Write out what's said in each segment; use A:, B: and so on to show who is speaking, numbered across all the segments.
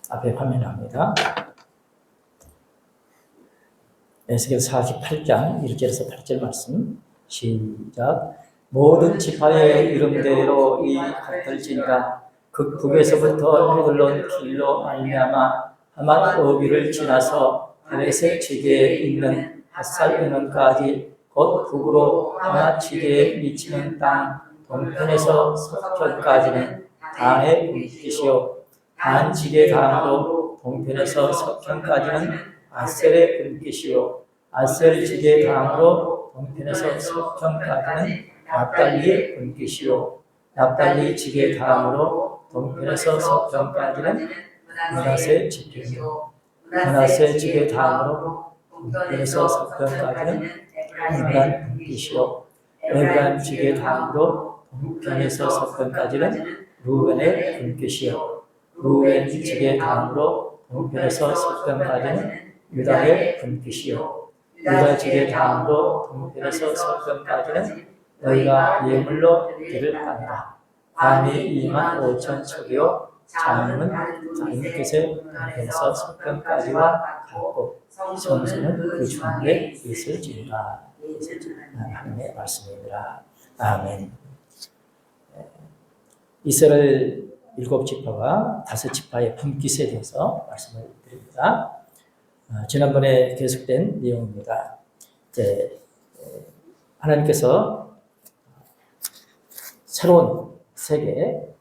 A: 앞에 화면합니다. 에스겔 48장 1절에서 8절 말씀 시작. 모든 지파의 이름대로 이 흩을지니라. 북에서부터 헤들론 길로 말미암아 하맛 어귀를 지나서 다메섹 지게에 있는 핫살 에논까지 곧 북으로 하맛 지게에 미치는 땅 동편에서 서편까지는 단의 분깃이요 단 지게 다음으로 동편에서 서편까지는 아셀의 분깃이요 아셀 지게 다음으로 동편에서 서편까지는 납달리의 분깃이요 납달리 지게 다음으로 동편에서 서편까지는 므낫세 지게요 므낫세 지게 다음으로 동편에서 서편까지는 에브라임 분깃이요 에브라임 지게 다음으로 동편에서 서편까지는 루벤의 분깃이요 루벤 지게 다음으로 동편에서 서편까지는 유다의 분깃이요 유다 지게 다음으로 동편에서 서편까지는 너희가 예물로 드릴 땅이라. 밤이 2만 5천 척이요 자녀는 다른 끝에 동편에서 서편까지와 같고 성소는 그 중에 있을지니라. 하나님의 말씀입니다. 아멘. 이스라엘 7지파와 5지파의 분깃에 대해서 말씀을 드립니다. 지난번에 계속된 내용입니다. 이제 하나님께서 새로운 세계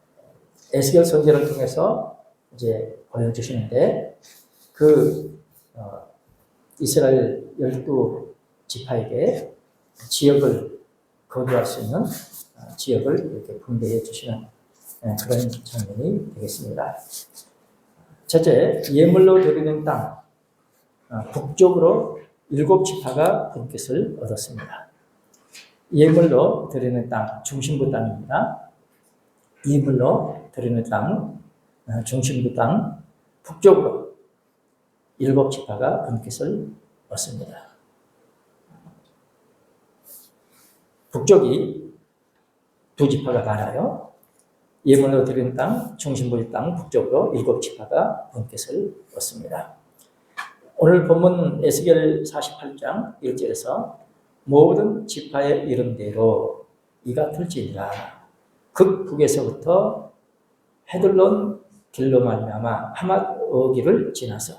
A: 에스겔 선지를 통해서 이제 보여주시는데 이스라엘 12지파에게 지역을 거주할 수 있는 지역을 이렇게 분배해 주시는 그런 장면이 되겠습니다. 첫째, 예물로 드리는 땅 북쪽으로 7지파가 분깃을 얻었습니다. 예물로 드리는 땅, 중심부 땅입니다. 예물로 드리는 땅, 중심부 땅, 북쪽으로 7지파가 분깃을 얻습니다. 북쪽이 2지파가 많아요. 예물로 드리는 땅, 중심부 땅, 북쪽으로 7지파가 분깃을 얻습니다. 오늘 본문 에스겔 48장 1절에서 모든 지파의 이름대로 이가 틀지니라. 극북에서부터 헤들론 길로 말미암아 하맛 어귀를 지나서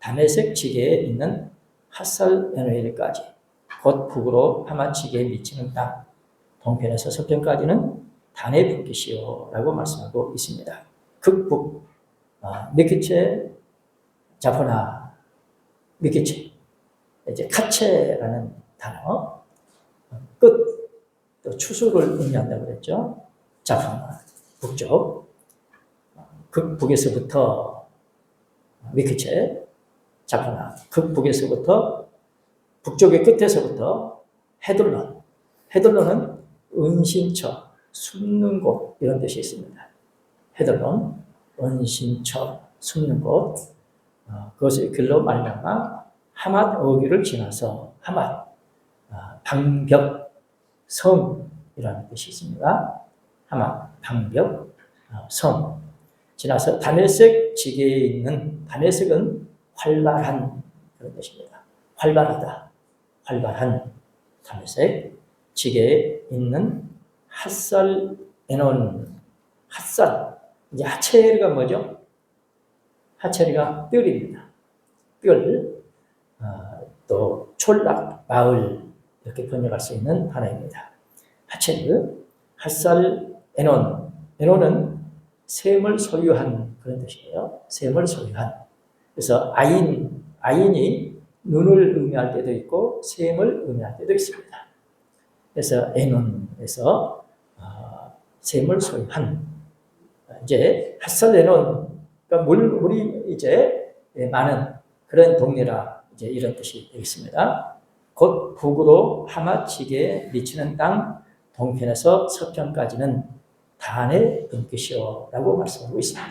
A: 다메섹 지게에 있는 핫살 에노엘까지 곧 북으로 하맛 지게에 미치는 땅 동편에서 서편까지는 단의 분깃이요 라고 말씀하고 있습니다. 극북 미키체 자포나 미키체 이제 카체라는 단어, 끝, 또 추수를 의미한다고 그랬죠. 자포나, 북쪽, 극북에서부터 미키체, 자포나, 극북에서부터 북쪽의 끝에서부터 헤들론, 헤들론은 은신처, 숨는 곳 이런 뜻이 있습니다. 헤들론, 은신처, 숨는 곳, 그것의 길로 말미암아 하맛 어귀를 지나서 하맛 방벽, 성이라는 뜻이 있습니다. 하맛, 방벽, 성. 지나서 다메섹 지게에 있는, 다메섹은 활발한 그런 뜻입니다. 활발하다, 활발한 다메섹 지게에 있는 핫살 에논, 핫살. 이제 하체리가 뭐죠? 하체리가 뼈입니다. 뼈를, 또 촌락, 마을, 이렇게 번역할 수 있는 단어입니다. 하체르, 핫살 에논. 에논은 샘을 소유한 그런 뜻이에요. 샘을 소유한. 그래서 아인이 눈을 의미할 때도 있고 샘을 의미할 때도 있습니다. 그래서 에논에서 샘을 소유한. 이제 핫살 에논, 그러니까 물이 이제 많은 그런 동네라 이제 이런 뜻이 되겠습니다. 곧 북으로 하맛 지게에 미치는 땅 동편에서 서편까지는 단의 분깃이요 라고 말씀하고 있습니다.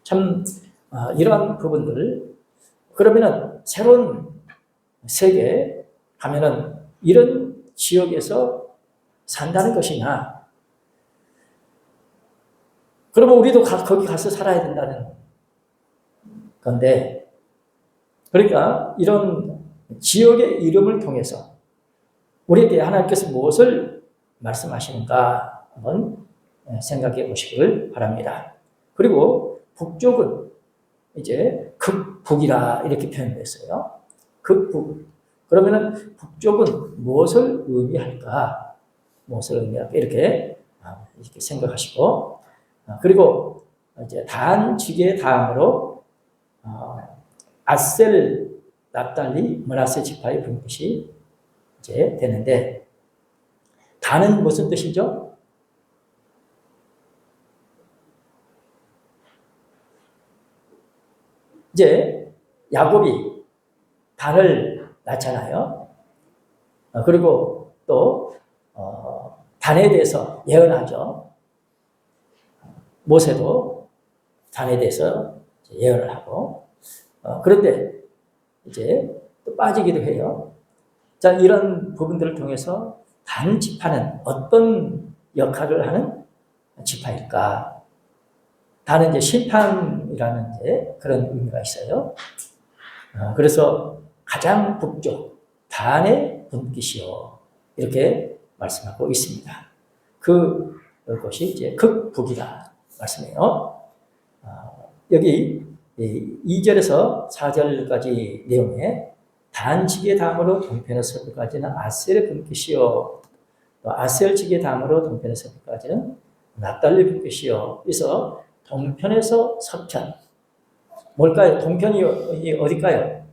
A: 참 이러한 부분들 그러면은 새로운 세계에 가면은 이런 지역에서 산다는 것이냐? 그러면 우리도 거기 가서 살아야 된다는 그런데 그러니까 이런 지역의 이름을 통해서 우리에게 하나님께서 무엇을 말씀하시는가 한번 생각해 보시길 바랍니다. 그리고 북쪽은 이제 극북이라 이렇게 표현됐어요. 극북. 그러면은 북쪽은 무엇을 의미할까? 무엇을 의미할까? 이렇게 생각하시고, 그리고 이제 단 지계 다음으로 아셀, 납달리, 므낫세 지파의 분깃이 이제 되는데, 단은 무슨 뜻이죠? 이제 야곱이 단을 낳잖아요. 그리고 또 단에 대해서 예언하죠. 모세도 단에 대해서 예언을 하고, 그런데 이제 또 빠지기도 해요. 자, 이런 부분들을 통해서 단 지파는 어떤 역할을 하는 지파일까? 단은 이제 심판이라는 이제 그런 의미가 있어요. 그래서 가장 북쪽 단의 분깃이요, 이렇게 말씀하고 있습니다. 그것이 이제 극북이다 말씀해요. 여기 2절에서 4절까지 내용에 단지계 다음으로 동편의 서편까지는 아셀의 분깃이요, 또 아셀 지계 다음으로 동편의 서편까지는 납달리 분깃이요. 그래서 동편에서 서편, 뭘까요? 동편이 어딜까요?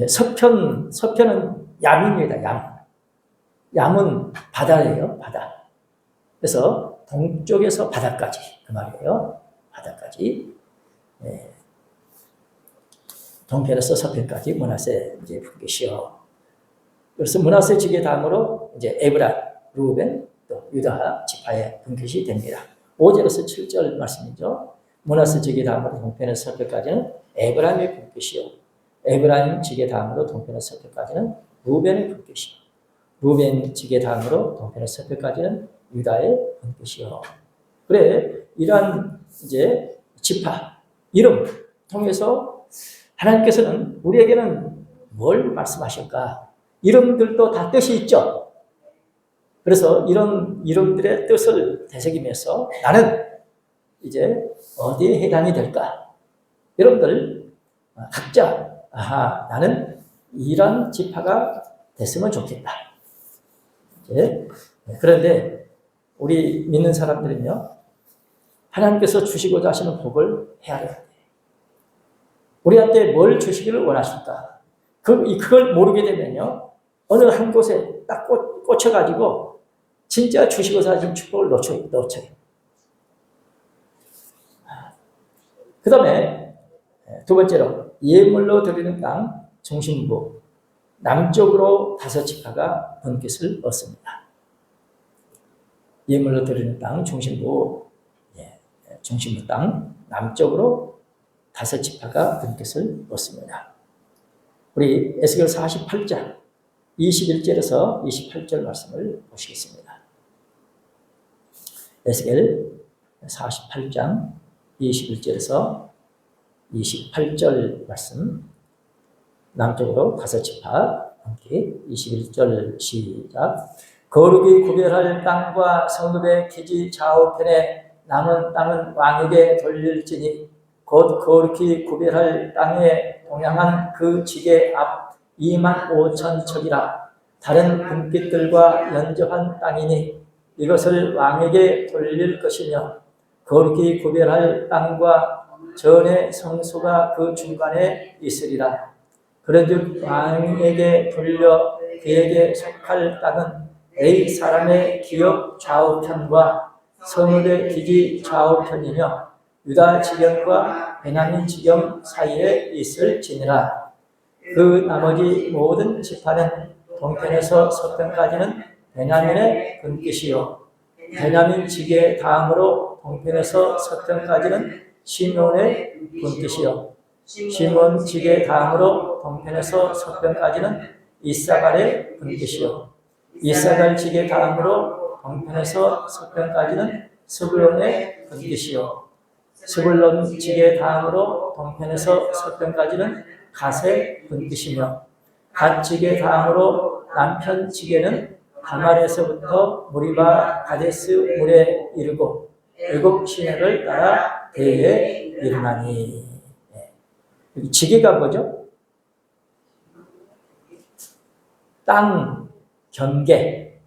A: 서편은 ям입니다. ям은 바다예요. 바다. 그래서 동쪽에서 바다까지, 그 말이에요. 바다까지. 동편에서 서편까지 므낫세 이제 분깃이요. 그래서 므낫세 지계 다음으로 이제 에브라, 루벤, 또 유다 지파의 분깃이 됩니다. 5절에서 7절 말씀이죠. 므낫세 지계 다음으로 동편에서 서편까지는 에브라임의 분깃이요. 에브라임 지계 다음으로 동편에서 서편까지는 루벤의 분깃이요. 루벤 지계 다음으로 동편에서 서편까지는 유다의 분깃이요. 그래, 이러한 이제 지파, 이름 통해서 하나님께서는 우리에게는 뭘 말씀하실까? 이름들도 다 뜻이 있죠. 그래서 이런 이름들의 뜻을 되새기면서 나는 이제 어디에 해당이 될까? 여러분들 각자 나는 이런 지파가 됐으면 좋겠다. 이제 그런데 우리 믿는 사람들은요, 하나님께서 주시고자 하시는 복을 헤아려야 돼. 우리한테 뭘 주시기를 원하실까? 그걸 모르게 되면요, 어느 한 곳에 딱 꽂혀가지고 진짜 주시고자 하시는 축복을 놓쳐요. 그 다음에 두 번째로 예물로 드리는 땅 중심부 남쪽으로 5지파가 분깃을 얻습니다. 예물로 드리는 땅 중심부 땅 남쪽으로 5지파가 분깃을 얻습니다. 우리 에스겔 48장 21절에서 28절 말씀을 보시겠습니다. 에스겔 48장 21절에서 28절 말씀, 남쪽으로 5지파 분깃. 21절 시작. 거룩이 구별할 땅과 성읍의 기지 좌우편에 남은 땅은 왕에게 돌릴지니 곧 거룩히 구별할 땅에 동양한 그 지계 앞 25,000척이라. 다른 분깃들과 연접한 땅이니 이것을 왕에게 돌릴 것이며 거룩히 구별할 땅과 전의 성소가 그 중간에 있으리라. 그런즉 왕에게 돌려 그에게 속할 땅은 A 사람의 기업 좌우편과 성읍의 기지 좌우편이며 유다 지경과 베냐민 지경 사이에 있을지니라. 그 나머지 모든 지파는 동편에서 서편까지는 베냐민의 분깃이요, 베냐민 지계 다음으로 동편에서 서편까지는 시몬의 분깃이요, 시몬 지계 다음으로 동편에서 서편까지는 이사갈의 분깃이요, 이사갈 지계 다음으로 동편에서 서편까지는 스불론의 분깃이요, 스불론 지게 다음으로 동편에서 서편까지는 갓의 분뜻이며 갓 지게 다음으로 남편 지게는 다말에서부터 무리바 가데스 물에 이르고 애굽 시내를 따라 대에 이르나니. 여기 지게가 뭐죠? 땅 경계.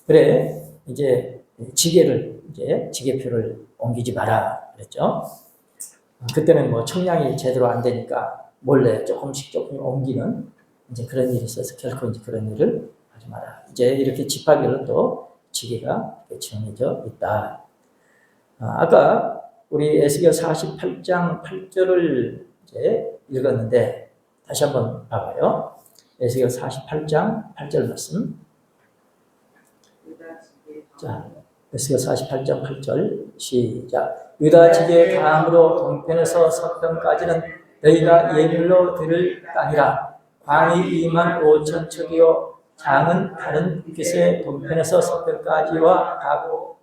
A: 그래 이제 지게를 이제 지게표를 옮기지 마라 그랬죠. 그때는 뭐 청량이 제대로 안 되니까 몰래 조금씩 옮기는 이제 그런 일이 있어서 결코 이제 그런 일을 하지 마라. 이제 이렇게 지파별로 또 지게가 정해져 있다. 아까 우리 에스겔 48장 8절을 이제 읽었는데 다시 한번 봐봐요. 에스겔 48장 8절 말씀. 자, 에스겔 48장 8절 시작. 유다 지게 다음으로 동편에서 서편까지는 너희가 예물로 드릴 땅이라. 광이 2만 5천 척이요 장은 다른 빛의 동편에서 서편까지와 가고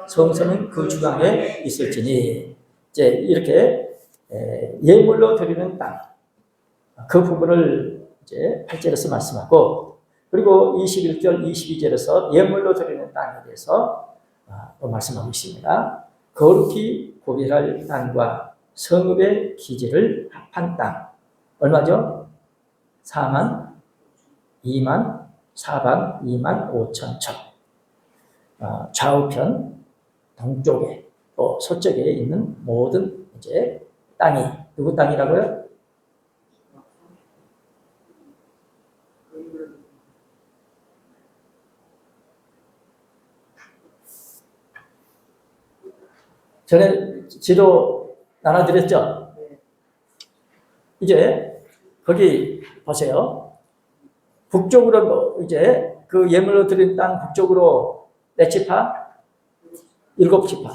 A: 성소는 그 중앙에 있을지니. 이제 이렇게 예물로 드리는 땅, 그 부분을 이제 8절에서 말씀하고, 그리고 21절, 22절에서 예물로 드리는 땅에 대해서 또 말씀하고 있습니다. 거룩히 구별할 땅과 성읍의 기지를 합한 땅, 얼마죠? 4만, 2만, 4반, 2만 5천 척. 좌우편, 동쪽에 또 서쪽에 있는 모든 이제 땅이 누구 땅이라고요? 전에 지도 나눠드렸죠? 이제 거기 보세요. 북쪽으로 이제 그 예물로 드린 땅 북쪽으로 몇 지파? 7지파.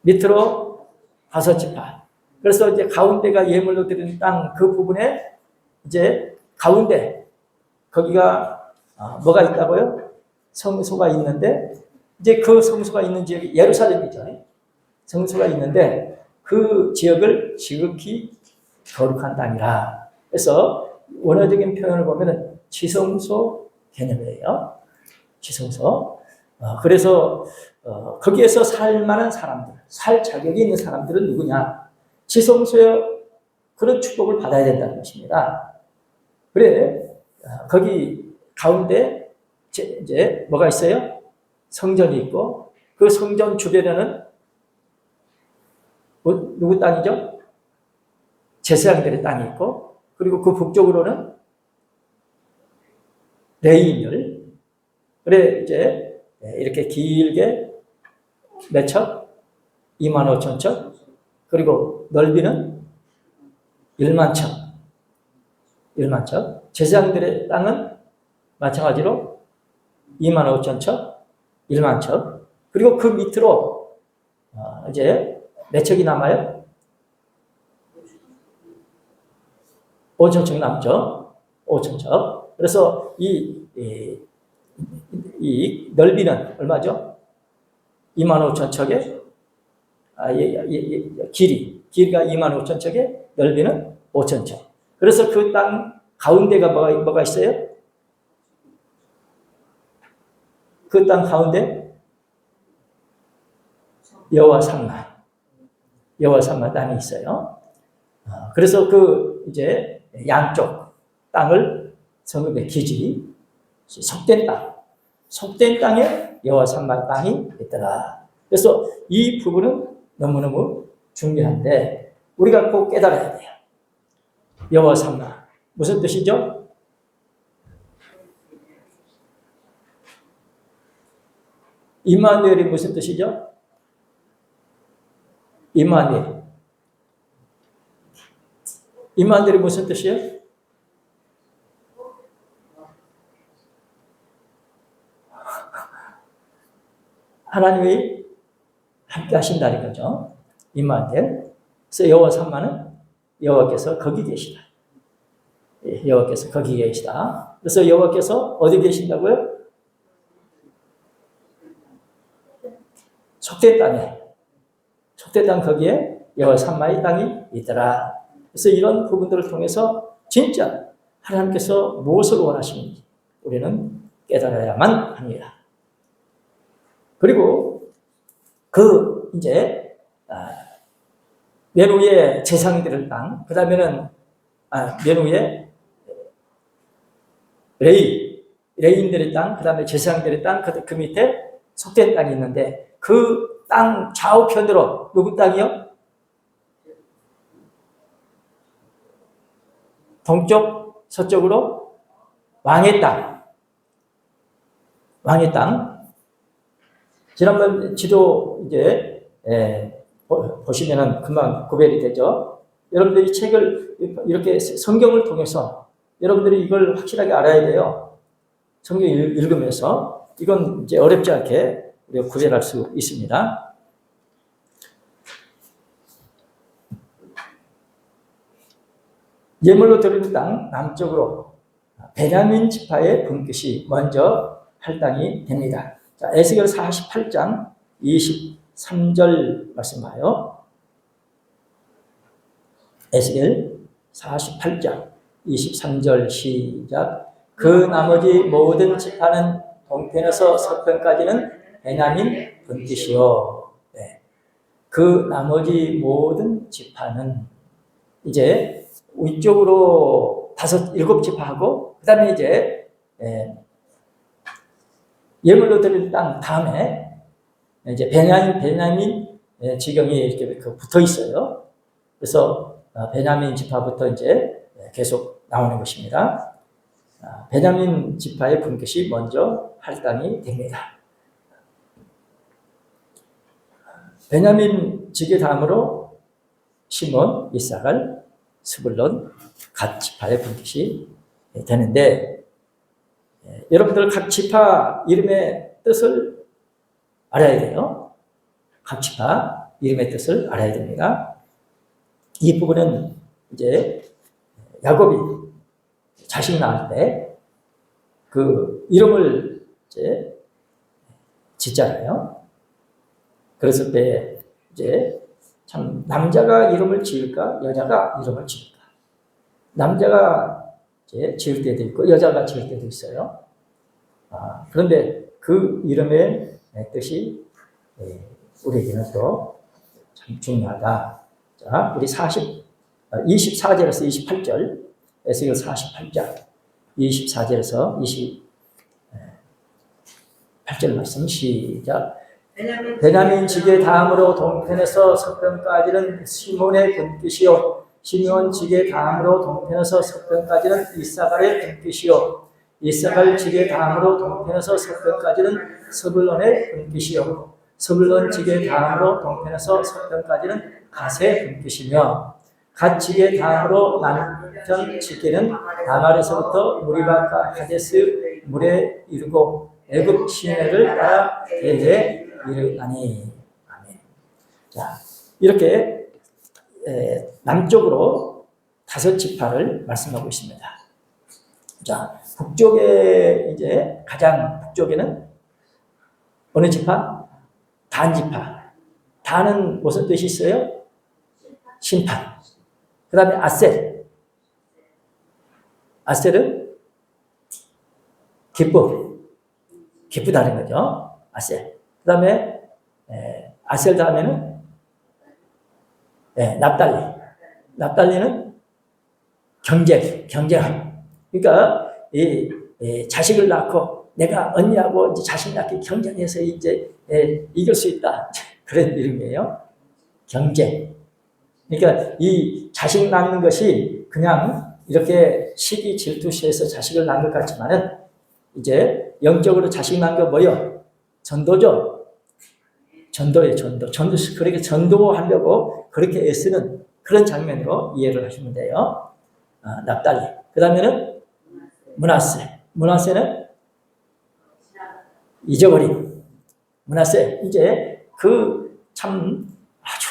A: 밑으로 5지파. 그래서 이제 가운데가 예물로 드린 땅 그 부분에 이제 가운데 거기가 뭐가 있다고요? 성소가 있는데 이제 그 성소가 있는 지역이 예루살렘이죠. 성소가 있는데 그 지역을 지극히 거룩한 땅이라. 그래서 원어적인 표현을 보면은 지성소 개념이에요. 지성소. 그래서 거기에서 살 만한 사람들, 살 자격이 있는 사람들은 누구냐? 지성소에 그런 축복을 받아야 된다는 것입니다. 그래 거기 가운데 이제 뭐가 있어요? 성전이 있고 그 성전 주변에는 누구 땅이죠? 제사장들의 땅이 있고, 그리고 그 북쪽으로는 레위인들. 그래 이제 이렇게 길게 몇 척? 2만 5천 척. 그리고 넓이는 1만 척. 1만 척. 제사장들의 땅은 마찬가지로 2만 5천 척, 1만 척. 그리고 그 밑으로 이제 몇 척이 남아요? 5천 척 남죠. 5천 척. 그래서 이 넓이는 얼마죠? 2만 5천 척에 길이가 2만 5천 척에 넓이는 5천 척. 그래서 그 땅 가운데가 뭐가 있어요? 그 땅 가운데 여호와 산마 땅이 있어요. 그래서 그 이제 양쪽 땅을 성읍의 기지, 속된 땅에 여호와 산마 땅이 있더라. 그래서 이 부분은 너무너무 중요한데 우리가 꼭 깨달아야 돼요. 여호와 산마 무슨 뜻이죠? 임마누엘이 무슨 뜻이죠? 임마누엘이 무슨 뜻이에요? 하나님이 함께 하신다는 거죠. 임마누엘. 그래서 여호와 산마는 여호와께서 거기 계시다. 여호와께서 거기 계시다. 그래서 여호와께서 어디 계신다고요? 속된 속된 땅 거기에 여호와 삼마의 땅이 있더라. 그래서 이런 부분들을 통해서 진짜 하나님께서 무엇을 원하시는지 우리는 깨달아야만 합니다. 그리고 이제 맨 위에 재상이 들을 땅, 그 다음에는 맨 위에 레인들의 땅, 그 다음에 제사장들의 땅, 그 밑에 속된 땅이 있는데 그 땅 좌우편으로 누구 땅이요? 동쪽, 서쪽으로 왕의 땅. 왕의 땅. 지난번 지도 이제 보시면은 금방 구별이 되죠. 여러분들이 책을 이렇게 성경을 통해서 여러분들이 이걸 확실하게 알아야 돼요. 성경 읽으면서 이건 이제 어렵지 않게 우리가 구별할 수 있습니다. 예물로 드리는 땅 남쪽으로 베냐민 지파의 분깃이 먼저 할 땅이 됩니다. 자, 에스겔 48장 23절 말씀 봐요. 에스겔 48장 23절 시작. 그 나머지 모든 지파는 동편에서 서편까지는 베냐민 분깃이요. 네. 그 나머지 모든 지파는 이제 위쪽으로 7지파하고 그 다음에 이제 예물로 드릴 땅 다음에 이제 베냐민 지경이 이렇게 붙어 있어요. 그래서 베냐민 지파부터 이제 계속 나오는 것입니다. 베냐민 지파의 분깃이 먼저 할 땅이 됩니다. 베냐민 지계 다음으로 시몬, 이사갈, 스불론, 갓 지파의 분깃이 되는데 여러분들 각 지파 이름의 뜻을 알아야 돼요. 각 지파 이름의 뜻을 알아야 됩니다. 이 부분은 이제 야곱이 자식 낳을 때 그 이름을 이제 짓잖아요. 그랬을 때 이제 참 남자가 이름을 지을까 여자가 이름을 지을까. 남자가 이제 지을 때도 있고 여자가 지을 때도 있어요. 그런데 그 이름의 뜻이 우리에게는 또 참 중요하다. 자, 우리 24절에서 28절, 에스겔 48장 24절에서 28절 말씀 시작. 베냐민 지계 다음으로 동편에서 서편까지는 시몬의 분깃이요, 시몬 지계 다음으로 동편에서 서편까지는 이사갈의 분깃이요, 이사갈 지계 다음으로 동편에서 서편까지는 스불론의 분깃이요, 스불론 지계 다음으로 동편에서 서편까지는 갓의 분깃이며, 갓 지계 다음으로 남편 지계는 다말에서부터 무리바카 하데스 물에 이르고 애굽 시내를 따라 대에 이르나니. 아멘. 자, 이렇게 남쪽으로 5지파를 말씀하고 있습니다. 자, 북쪽에 이제 가장 북쪽에는 어느 지파? 단 지파. 단은 무슨 뜻이 있어요? 심판. 그 다음에 아셀. 아셀은 기쁘다는 거죠. 아셀. 그 다음에 아셀 다음에는 납달리. 납달리는 경쟁함. 그러니까 이 자식을 낳고 내가 언니하고 이제 자식 낳기 경쟁해서 이제 이길 수 있다. 그런 이름이에요. 경쟁. 그러니까 이 자식 낳는 것이 그냥 이렇게 시기 질투시해서 자식을 낳는 것 같지만은 이제 영적으로 자식 낳는 거 뭐요? 전도죠. 전도예요, 전도. 그렇게 전도하려고 그렇게 애쓰는 그런 장면으로 이해를 하시면 돼요. 납달리. 그 다음에는 므낫세. 므낫세는 잊어버림. 므낫세. 이제 참 아주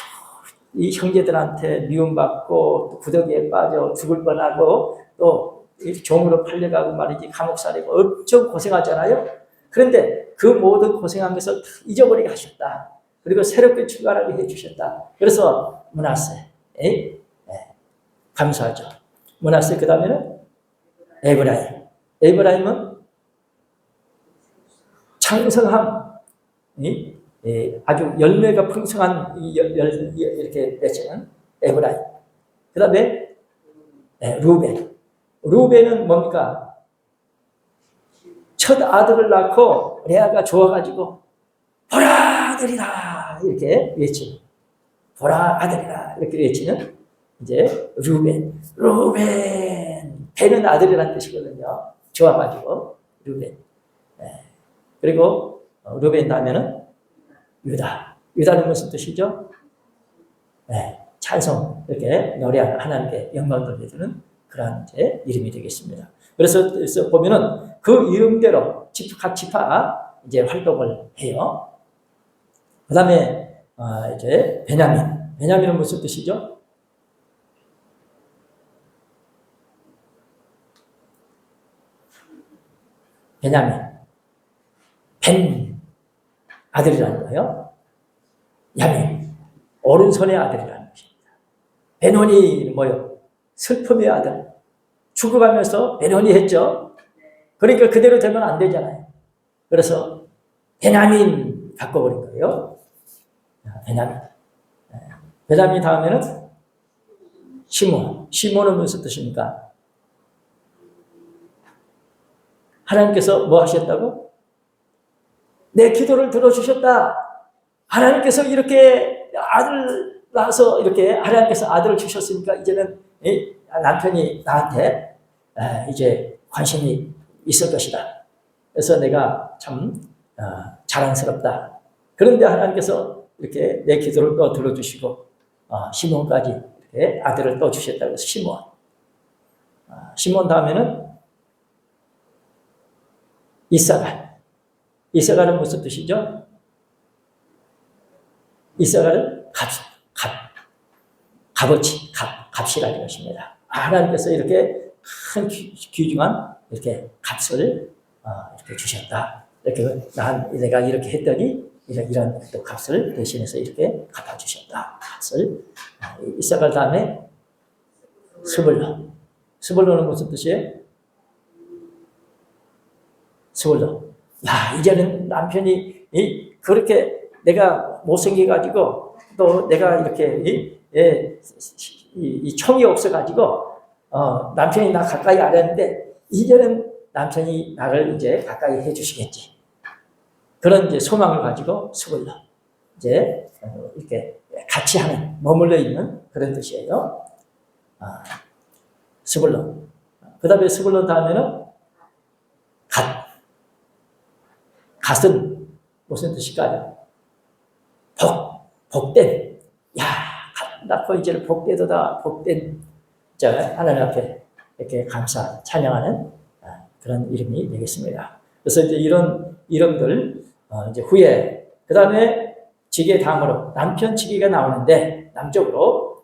A: 이 형제들한테 미움받고 구더기에 빠져 죽을 뻔하고 또 종으로 팔려가고 말이지 감옥살이고 엄청 고생하잖아요. 그런데 그 모든 고생하면서 잊어버리게 하셨다. 그리고 새롭게 출발하게 해주셨다. 그래서 므낫세, 감사하죠. 므낫세 그 다음에는 에브라임. 에브라임은 창성함, 아주 열매가 풍성한 이렇게 맺히는 에브라임. 그 다음에 루벤. 루벤은 뭡니까? 첫 아들을 낳고 레아가 좋아가지고 보라 아들이다 이렇게 외치는, 보라 아들이다 이렇게 외치는 이제 루벤. 루벤, 배는 아들이라는 뜻이거든요. 좋아가지고 루벤. 그리고 루벤 다음에는 유다. 유다는 무슨 뜻이죠? 찬송, 이렇게 노래하는, 하나님께 영광 돌려주는 그러한 이제 이름이 되겠습니다. 그래서 보면은 그 이름대로 각 지파 이제 활동을 해요. 그 다음에 이제 베냐민. 베냐민은 무슨 뜻이죠? 베냐민. 벤 아들이라는 거예요. 야민, 오른손의 아들이라는 것입니다. 베노니 뭐요? 슬픔의 아들. 죽어가면서 베노니 했죠. 그러니까 그대로 되면 안 되잖아요. 그래서 베냐민 바꿔버린 거예요. 베냐민. 베냐민 다음에는 시몬. 시몬은 무슨 뜻입니까? 하나님께서 뭐 하셨다고? 내 기도를 들어주셨다. 하나님께서 이렇게 아들 낳아서 이렇게 하나님께서 아들을 주셨으니까 이제는 남편이 나한테 이제 관심이 있을 것이다. 그래서 내가 참 자랑스럽다. 그런데 하나님께서 이렇게 내 기도를 또 들어주시고 시몬까지 이렇게 아들을 또 주셨다고 해서 시몬. 시몬 다음에는 이사갈. 이사갈은 무슨 뜻이죠? 이사갈은 값어치, 값이라는 것입니다. 하나님께서 이렇게 큰 귀중한 이렇게 값을 이렇게 주셨다. 이렇게 내가 이렇게 했더니 이런 또 값을 대신해서 이렇게 갚아주셨다. 값을. 이사갈 다음에 스불론. 스불론은 무슨 뜻이에요? 스불론. 야, 이제는 남편이 그렇게 내가 못생겨가지고 또 내가 이렇게 이 총이 없어가지고 남편이 나 가까이 안 했는데 이제는 남편이 나를 이제 가까이 해주시겠지. 그런 이제 소망을 가지고 스불론. 이제 이렇게 같이 하는, 머물러 있는 그런 뜻이에요. 스불론. 그 다음에 스불론 다음에는 갓은 무슨 뜻일까요? 복된. 야, 갓 낳고 이제는 복되도다. 복된. 자, 하나님 앞에 이렇게 감사, 찬양하는 그런 이름이 되겠습니다. 그래서 이제 이런 이름들, 이제 후에, 그 다음에 지게 다음으로 남편 지게가 나오는데, 남쪽으로,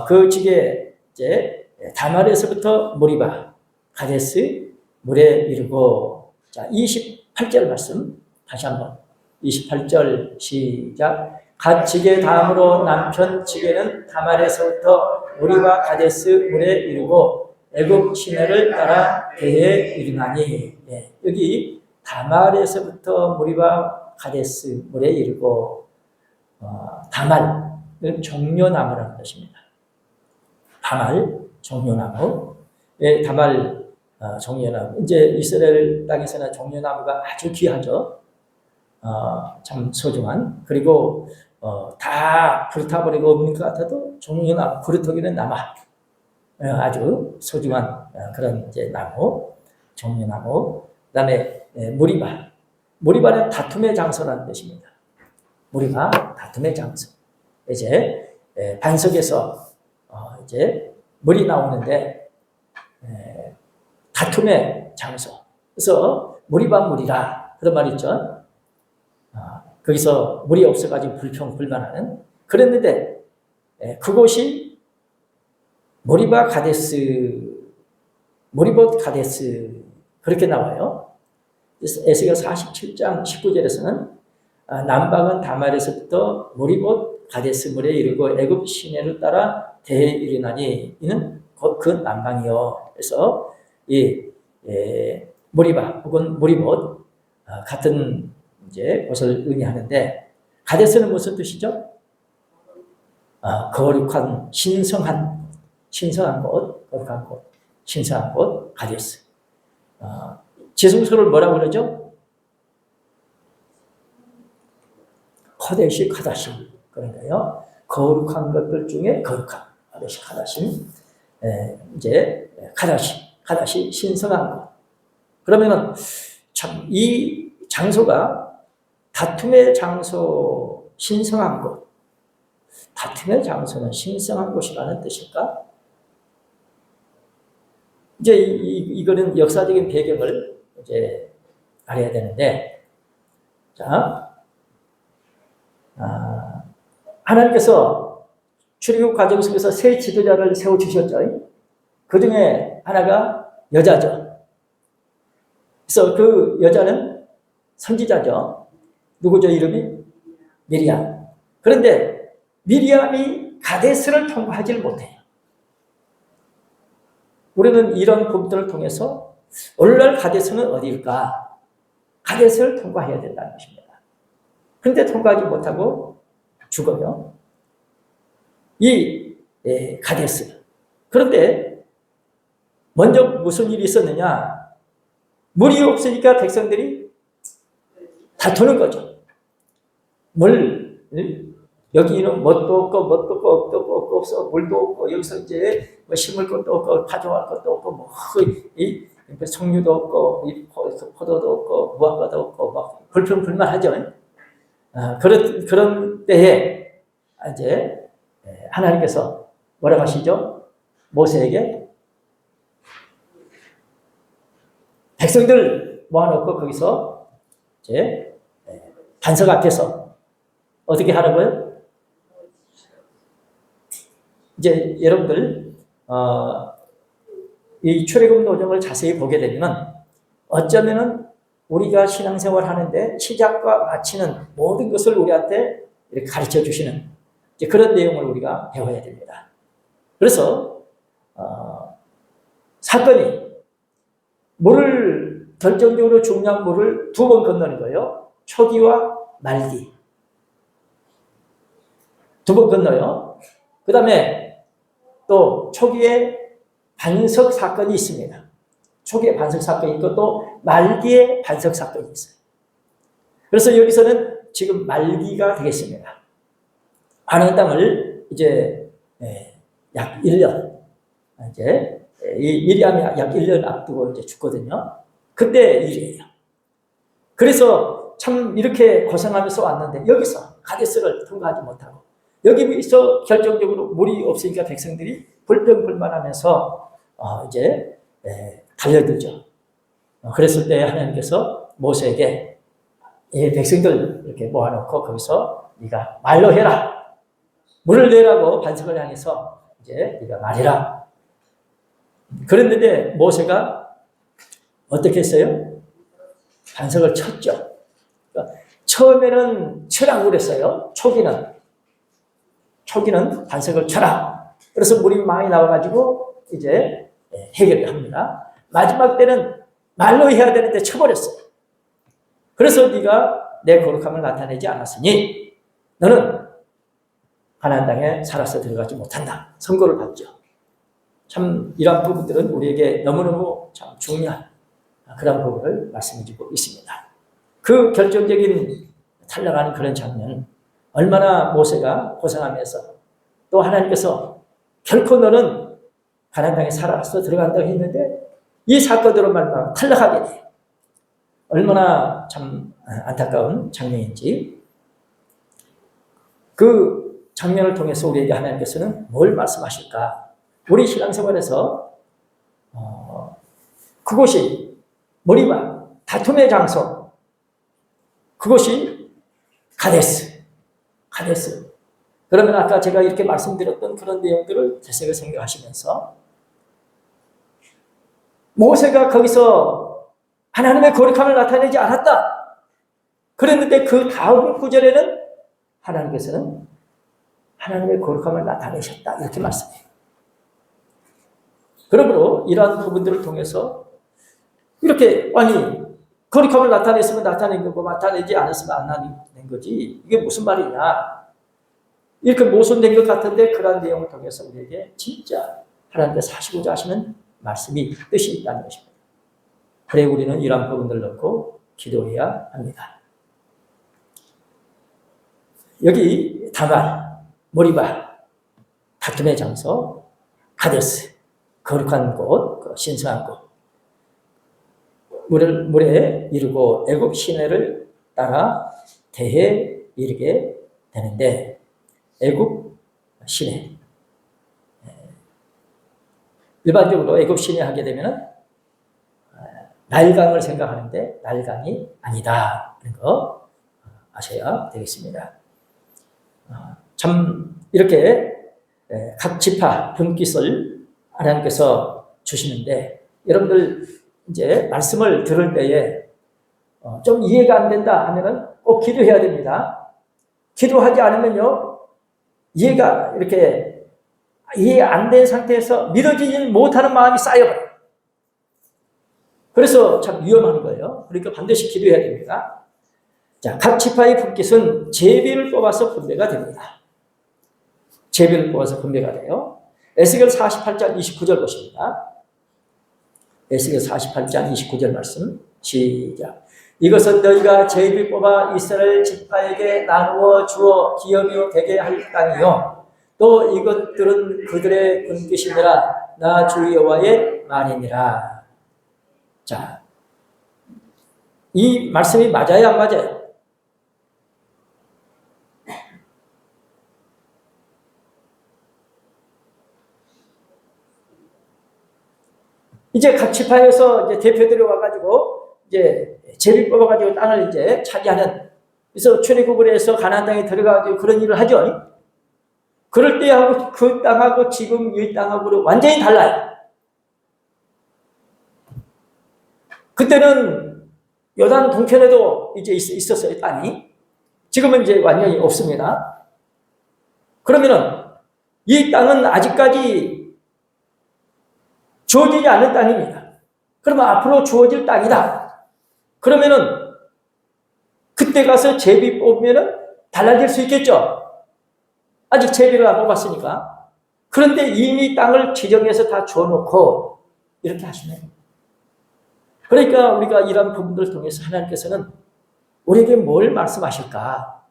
A: 그 지게, 이제, 다말에서부터 무리바, 가데스, 물에 이르고, 자, 28절 말씀, 다시 한번. 28절 시작. 갓 지게 다음으로 남편 지게는 다말에서부터 무리바 가데스 물에 이르고 애굽 시내를 따라 대에 이르나니. 여기 다말에서부터 무리바 가데스 물에 이르고 다말은 종려나무라는 것입니다. 다말 종려나무. 다말 종려나무. 이제 이스라엘 땅에서는 종려나무가 아주 귀하죠. 참 소중한. 그리고 다 불타버리고 없는 것 같아도 종려나무, 그루터기는 남아. 아주 소중한 그런 이제 나무, 종려나무. 그다음에 무리바. 무리바는 다툼의 장소라는 뜻입니다. 무리바, 다툼의 장소. 이제 반석에서 이제 물이 나오는데 다툼의 장소. 그래서 무리바 물이라 그런 말이 있죠. 거기서 물이 없어가지고 불평불만하는. 그랬는데 그곳이 모리바 가데스, 모리봇 가데스 그렇게 나와요. 에스겔 47장 19절에서는 남방은 다말에서부터 모리봇 가데스물에 이르고 애굽 시내를 따라 대에 이르나니 이는 곧 그 남방이요. 그래서 이 모리바 혹은 모리봇 같은 이제 곳을 의미하는데 가데스는 무슨 뜻이죠? 거룩한 신성한 곳, 거룩한 곳, 신성한 곳 가데스. 지성소를 뭐라고 그러죠? 카데시 카다심 그런 거예요. 거룩한 것들 중에 거룩한 카데시 카다심. 이제 카다시 신성한 것. 그러면은 참 이 장소가 다툼의 장소, 신성한 곳. 다툼의 장소는 신성한 곳이라는 뜻일까? 이제 이거는 역사적인 배경을 이제 알아야 되는데, 자, 하나님께서 출애굽 과정 속에서 세 지도자를 세워 주셨죠. 그 중에 하나가 여자죠. 그래서 그 여자는 선지자죠. 누구죠? 이름이? 미리암. 그런데 미리암이 가데스를 통과하지를 못해요. 우리는 이런 부분들을 통해서 오늘날 가데스는 어디일까? 가데스를 통과해야 된다는 것입니다. 그런데 통과하지 못하고 죽어요. 이 가데스. 그런데 먼저 무슨 일이 있었느냐? 물이 없으니까 백성들이 다투는 거죠. 여기는 뭣도 없고 없고 없어. 물도 없고 여기서 이제 뭐 심을 것도 없고 가져갈 것도 없고 뭐 석류도 없고 포도도 없고 무화과도 없고 막 불평불만하죠. 그런 때에 이제 하나님께서 뭐라고 하시죠? 모세에게 백성들 모아놓고 거기서 이제 반석 앞에서 어떻게 하라고요? 이제 여러분들 이 출애굽 노정을 자세히 보게 되면 어쩌면은 우리가 신앙생활 하는데 시작과 마치는 모든 것을 우리한테 이렇게 가르쳐 주시는 이제 그런 내용을 우리가 배워야 됩니다. 그래서 사건이 물을 결정적으로 중요한 물을 두 번 건너는 거예요. 초기와 말기. 두 번 건너요. 그 다음에 또 초기에 반석 사건이 있습니다. 초기에 반석 사건이 있고 또 말기에 반석 사건이 있어요. 그래서 여기서는 지금 말기가 되겠습니다. 가나안 땅을 이제 약 1년 이제 이 미리암이 약 1년 앞두고 이제 죽거든요. 그때 일이에요. 그래서 참 이렇게 고생하면서 왔는데 여기서 가데스를 통과하지 못하고 여기서 결정적으로 물이 없으니까 백성들이 불평불만하면서 이제 달려들죠. 그랬을 때 하나님께서 모세에게 이 백성들 이렇게 모아놓고 거기서 네가 말로 해라. 물을 내라고 반석을 향해서 이제 네가 말해라. 그랬는데 모세가 어떻게 했어요? 반석을 쳤죠. 그러니까 처음에는 치라고 그랬어요. 초기는 반석을 쳐라. 그래서 물이 많이 나와가지고 이제 해결을 합니다. 마지막 때는 말로 해야 되는데 쳐버렸어요. 그래서 네가 내 거룩함을 나타내지 않았으니 너는 가나안 땅에 살아서 들어가지 못한다. 선고를 받죠. 참 이러한 부분들은 우리에게 너무너무 참 중요한 그런 부분을 말씀해주고 있습니다. 그 결정적인 탈락하는 그런 장면, 얼마나 모세가 고생하면서 또 하나님께서 결코 너는 가나안 땅에 살아서 들어간다고 했는데 이 사건으로 말미암아 탈락하게 돼요. 얼마나 참 안타까운 장면인지 그 장면을 통해서 우리에게 하나님께서는 뭘 말씀하실까? 우리 신앙생활에서 그곳이 머리와 다툼의 장소, 그것이 가데스. 그러면 아까 제가 이렇게 말씀드렸던 그런 내용들을 되새겨 생각하시면서 모세가 거기서 하나님의 거룩함을 나타내지 않았다. 그랬는데 그 다음 구절에는 하나님께서는 하나님의 거룩함을 나타내셨다 이렇게 말씀해요. 그러므로 이러한 부분들을 통해서 이렇게 아니 거룩함을 나타냈으면 나타낸 거고 나타내지 않았으면 안 나타낸 거지 이게 무슨 말이냐 이렇게 모순된 것 같은데 그러한 내용을 통해서 우리에게 진짜 하나님께서 하시고자 하시는 말씀이 뜻이 있다는 것입니다. 그래 우리는 이러한 부분들을 넣고 기도해야 합니다. 여기 다말, 모리바, 다툼의 장소, 가데스, 거룩한 곳, 신성한 곳, 물에 이르고 애굽 시내를 따라 대해에 이르게 되는데 애굽 시내 일반적으로 애굽 시내 하게 되면 나일강을 생각하는데 나일강이 아니다 이런 거 아셔야 되겠습니다. 참 이렇게 각 지파 분깃을 하나님께서 주시는데 여러분들 이제 말씀을 들을 때에 좀 이해가 안 된다 하면은 꼭 기도해야 됩니다. 기도하지 않으면요 이해가 이렇게 이해 안 된 상태에서 믿어지지 못하는 마음이 쌓여버려요. 그래서 참 위험한 거예요. 그러니까 반드시 기도해야 됩니다. 자, 각 지파의 분깃은 제비를 뽑아서 분배가 됩니다. 제비를 뽑아서 분배가 돼요. 에스겔 48장 29절 보십니다. 에스겔 48장 29절 말씀 시작. 이것은 너희가 제비 뽑아 이스라엘 지파에게 나누어 주어 기업이 되게 할 땅이요 또 이것들은 그들의 분깃이니라 나 주 여호와의 말이니라. 자, 이 말씀이 맞아요 안 맞아요? 이제 각 지파에서 이제 대표들이 와가지고 이제 제비 뽑아가지고 땅을 이제 차지하는 그래서 출애굽을 해서 가나안 땅에 들어가가지고 그런 일을 하죠. 그럴 때하고 그 땅하고 지금 이 땅하고 완전히 달라요. 그때는 요단 동편에도 이제 있었어요 땅이. 지금은 이제 완전히 없습니다. 그러면은 이 땅은 아직까지 주어지지 않은 땅입니다. 그러면 앞으로 주어질 땅이다. 그러면은 그때 가서 제비 뽑으면은 달라질 수 있겠죠. 아직 제비를 안 뽑았으니까. 그런데 이미 땅을 지정해서 다 줘놓고 이렇게 하시네요. 그러니까 우리가 이런 부분들을 통해서 하나님께서는 우리에게 뭘 말씀하실까?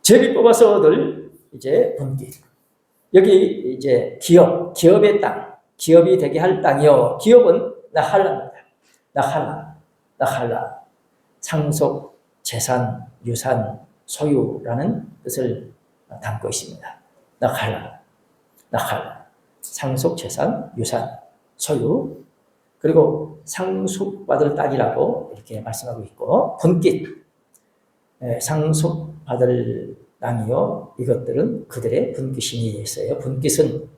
A: 제비 뽑아서 얻을 이제 분깃. 여기 이제 기업의 땅, 기업이 되게 할 땅이요. 기업은 나할라입니다. 나할라. 상속, 재산, 유산, 소유라는 뜻을 담고 있습니다. 나할라. 상속, 재산, 유산, 소유. 그리고 상속받을 땅이라고 이렇게 말씀하고 있고, 분깃. 상속받을 땅이요. 이것들은 그들의 분깃이 있어요. 분깃은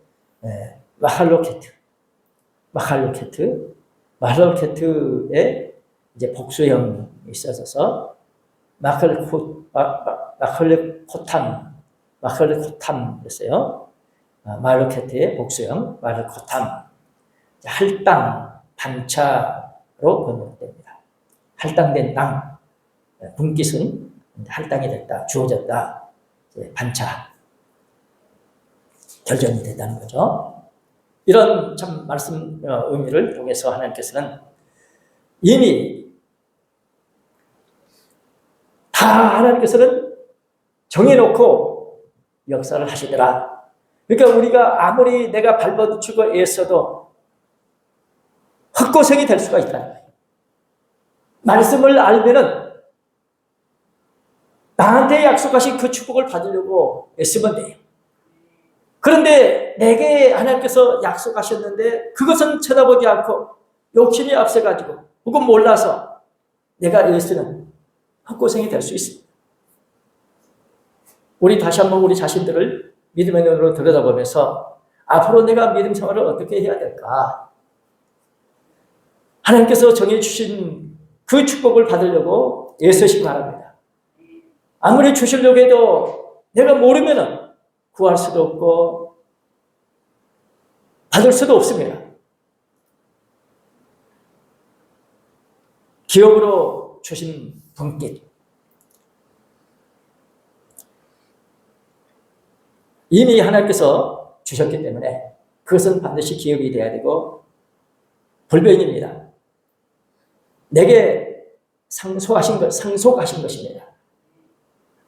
A: 마할로케트의 이제 복수형이 있어서 마할코탐 그랬어요. 마할로케트의 복수형 마할코탐. 할당 반차로 번역됩니다. 할당된 땅. 분깃은 할당이 됐다, 주어졌다, 반차, 결정이 됐다는 거죠. 이런 참 말씀 의미를 통해서 하나님께서는 이미 다 하나님께서는 정해놓고 역사를 하시더라. 그러니까 우리가 아무리 내가 발버둥치고 애써도 헛고생이 될 수가 있다는 거예요. 말씀을 알면은 나한테 약속하신 그 축복을 받으려고 애쓰면 돼요. 그런데 내게 하나님께서 약속하셨는데 그것은 쳐다보지 않고 욕심이 앞서가지고 혹은 몰라서 내가 애쓰는 헛고생이 될 수 있습니다. 우리 다시 한번 우리 자신들을 믿음의 눈으로 들여다보면서 앞으로 내가 믿음 생활을 어떻게 해야 될까? 하나님께서 정해주신 그 축복을 받으려고 애쓰시기 바랍니다. 아무리 주시려고 해도 내가 모르면은 구할 수도 없고 받을 수도 없습니다. 기업으로 주신 분께 이미 하나님께서 주셨기 때문에 그것은 반드시 기업이 되어야 되고 불변입니다. 내게 상속하신 것입니다.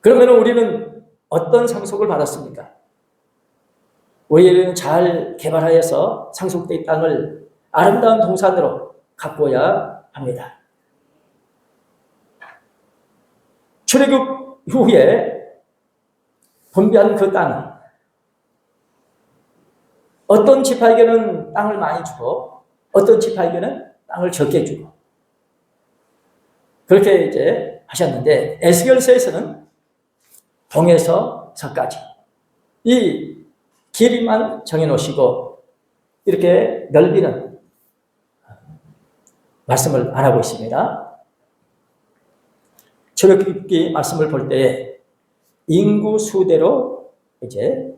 A: 그러면 우리는 어떤 상속을 받았습니까? 우리는 잘 개발하여서 상속된 땅을 아름다운 동산으로 가꿔야 합니다. 출애굽 후에 분배한 그 땅, 어떤 지파에게는 땅을 많이 주고 어떤 지파에게는 땅을 적게 주고 그렇게 이제 하셨는데 에스겔서에서는 동에서 서까지 이 길이만 정해놓으시고 이렇게 넓이는 말씀을 안 하고 있습니다. 출애굽기 말씀을 볼 때 인구 수대로 이제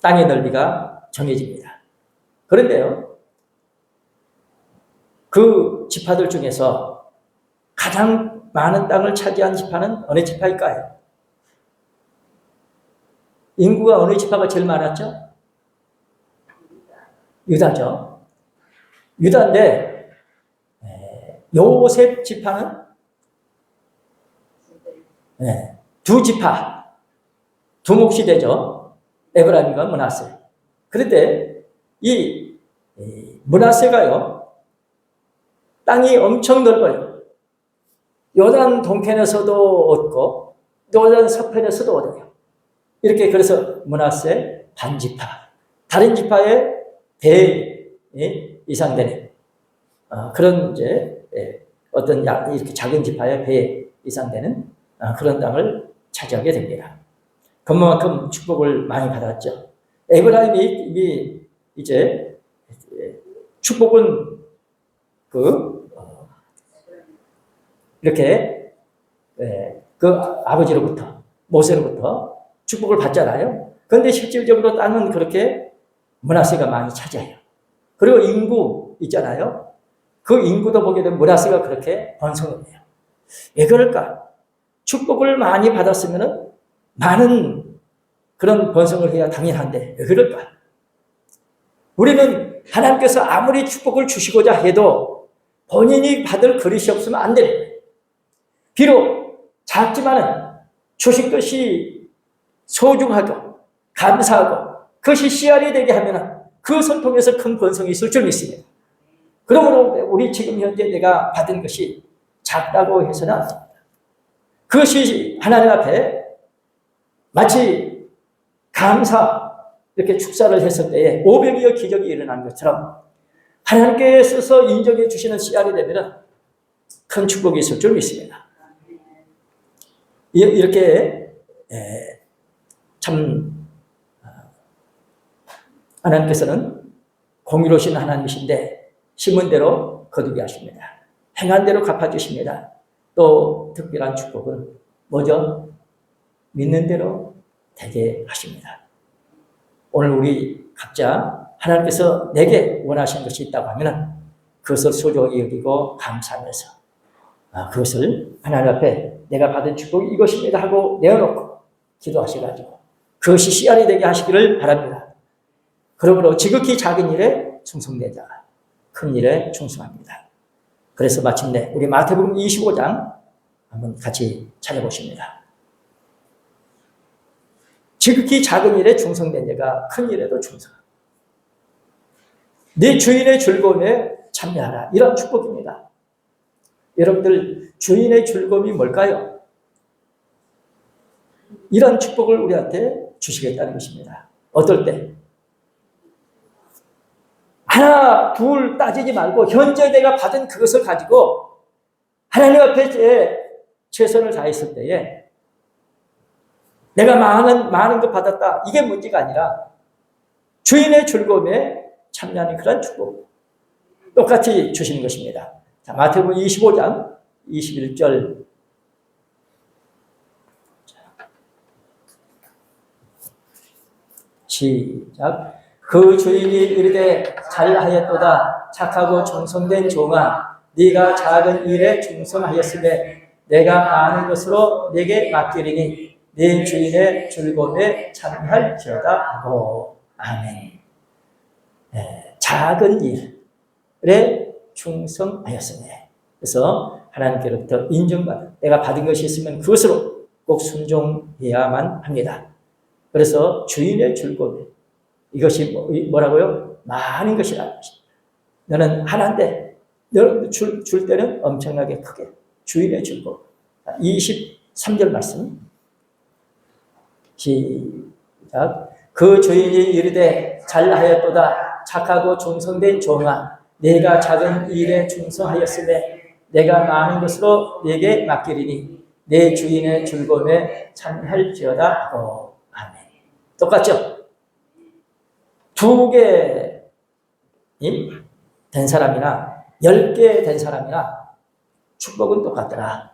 A: 땅의 넓이가 정해집니다. 그런데요, 그 지파들 중에서 가장 많은 땅을 차지한 지파는 어느 지파일까요? 인구가 어느 지파가 제일 많았죠? 유다죠. 유다인데 요셉 지파는 두 지파, 두 몫이 되죠. 에브라임과 므낫세. 그런데 이 므낫세가요, 땅이 엄청 넓어요. 요단 동편에서도 얻고 요단 서편에서도 얻어요. 이렇게 그래서 므낫세 반지파, 다른 지파의 배 이상 되는 그런 이제 어떤 이렇게 작은 지파의 배 이상 되는 그런 땅을 차지하게 됩니다. 그만큼 축복을 많이 받았죠. 에브라임이 이제 축복은 이렇게 그 아버지로부터 모세로부터 축복을 받잖아요. 그런데 실질적으로 땅은 그렇게 므낫세가 많이 차지해요. 그리고 인구 있잖아요. 그 인구도 보게 되면 므낫세가 그렇게 번성을 해요. 왜 그럴까? 축복을 많이 받았으면 많은 그런 번성을 해야 당연한데 왜 그럴까? 우리는 하나님께서 아무리 축복을 주시고자 해도 본인이 받을 그릇이 없으면 안 됩니다. 비록 작지만은 주신 것이 소중하고 감사하고 그것이 씨알이 되게 하면 그것을 통해서 큰 번성이 있을 줄 믿습니다. 그러므로 우리 지금 현재 내가 받은 것이 작다고 해서는 안 됩니다. 그것이 하나님 앞에 마치 감사 이렇게 축사를 했을 때에 500여의 기적이 일어난 것처럼 하나님께서 인정해 주시는 씨알이 되면 큰 축복이 있을 줄 믿습니다. 이렇게 참 하나님께서는 공의로우신 하나님이신데 심은 대로 거두게 하십니다. 행한 대로 갚아주십니다. 또 특별한 축복은 뭐죠? 믿는 대로 되게 하십니다. 오늘 우리 각자 하나님께서 내게 원하신 것이 있다고 하면 그것을 소중히 여기고 감사하면서 그것을 하나님 앞에 내가 받은 축복이 이것입니다 하고 내어놓고 기도하셔가지고 그것이 씨알이 되게 하시기를 바랍니다. 그러므로 지극히 작은 일에 충성된 자가 큰 일에 충성합니다. 그래서 마침내 우리 마태복음 25장 한번 같이 찾아보십니다. 지극히 작은 일에 충성된 자가 큰 일에도 충성합니다. 네 주인의 즐거움에 참여하라. 이런 축복입니다. 여러분들 주인의 즐거움이 뭘까요? 이런 축복을 우리한테 주시겠다는 것입니다. 어떨 때? 하나, 둘 따지지 말고 현재 내가 받은 그것을 가지고 하나님 앞에 최선을 다했을 때에 내가 많은 것 받았다. 이게 문제가 아니라 주인의 즐거움에 참여하는 그런 축복. 똑같이 주시는 것입니다. 자, 마태복음 25장 21절. 시작. 그 주인이 이르되 잘하였도다 착하고 충성된 종아 네가 작은 일에 충성하였으되 내가 많은 것으로 네게 맡기리니 네 주인의 즐거움에 참여할지어다 하고. 아멘. 작은 일에 충성하였으니, 그래서 하나님께로부터 인정받은, 내가 받은 것이 있으면 그것으로 꼭 순종해야만 합니다. 그래서 주인의 즐거움, 이것이 뭐라고요? 많은 것이라. 너는 하나인데 너 줄 때는 엄청나게 크게. 주인의 즐거움. 23절 말씀 시작. 그 주인이 이르되 잘하였도다 착하고 충성된 종아 네가 작은 일에 충성하였으되 내가 많은 것으로 네게 맡기리니 내 주인의 즐거움에 참여할지어다 하고. 아멘. 똑같죠? 2개 된 사람이나 10개 된 사람이나 축복은 똑같더라.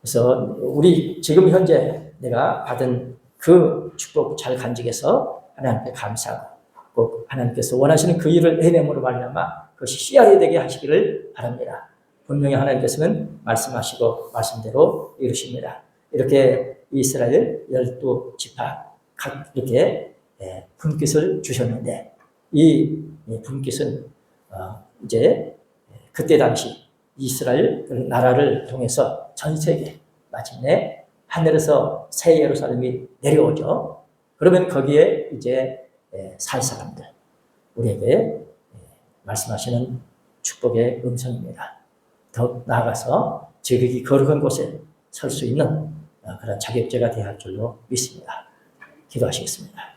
A: 그래서 우리 지금 현재 내가 받은 그 축복 잘 간직해서 하나님께 감사하고 꼭 하나님께서 원하시는 그 일을 해냄으로 말미암아 그것이 씨앗이 되게 하시기를 바랍니다. 분명히 하나님께서는 말씀하시고 말씀대로 이루십니다. 이렇게 이스라엘 12지파 각 이렇게 분깃을 주셨는데 이 분깃은 이제 그때 당시 이스라엘 나라를 통해서 전 세계 마침내 하늘에서 새 예루살렘이 내려오죠. 그러면 거기에 이제 살 사람들, 우리에게 말씀하시는 축복의 음성입니다. 더 나아가서 지극히 거룩한 곳에 설 수 있는 그런 자격제가 되어야 할 줄로 믿습니다. 기도하시겠습니다.